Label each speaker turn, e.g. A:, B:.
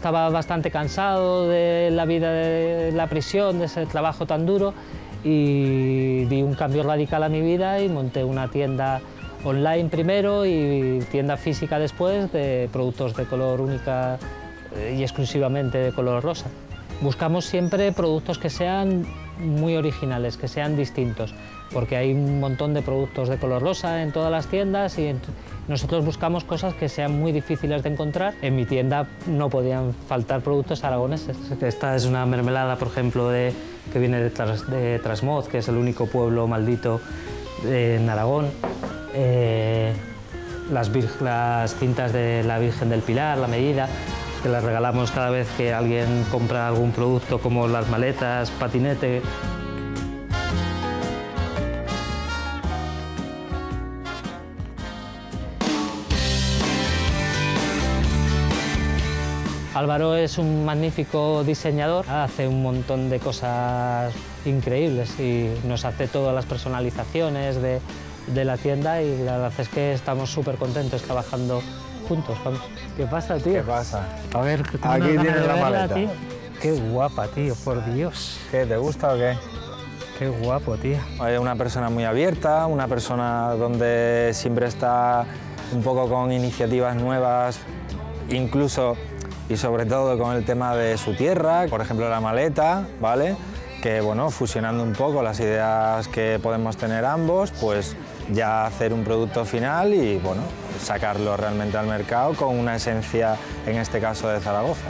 A: estaba bastante cansado de la vida de la prisión, de ese trabajo tan duro, y di un cambio radical a mi vida y monté una tienda online primero y tienda física después de productos de color única y exclusivamente de color rosa. Buscamos siempre productos que sean muy originales, que sean distintos, porque hay un montón de productos de color rosa en todas las tiendas y nosotros buscamos cosas que sean muy difíciles de encontrar. En mi tienda no podían faltar productos aragoneses. Esta es una mermelada, por ejemplo, que viene de Trasmoz, que es el único pueblo maldito en Aragón. Las cintas de la Virgen del Pilar, la medida, que las regalamos cada vez que alguien compra algún producto, como las maletas, patinete. Álvaro es un magnífico diseñador, hace un montón de cosas increíbles y nos hace todas las personalizaciones de la tienda y la verdad es que estamos súper contentos trabajando juntos. Vamos. ¿Qué pasa, tío?
B: ¿Qué pasa?
A: A ver,
B: aquí tienes la maleta.
A: Tío. Qué guapa, tío, por Dios.
B: ¿Qué, te gusta o qué?
A: Qué guapo, tío.
B: Es una persona muy abierta, una persona donde siempre está un poco con iniciativas nuevas, incluso y sobre todo con el tema de su tierra, por ejemplo la maleta, ¿vale? Que bueno, fusionando un poco las ideas que podemos tener ambos, pues ya hacer un producto final y bueno, sacarlo realmente al mercado con una esencia, en este caso de Zaragoza.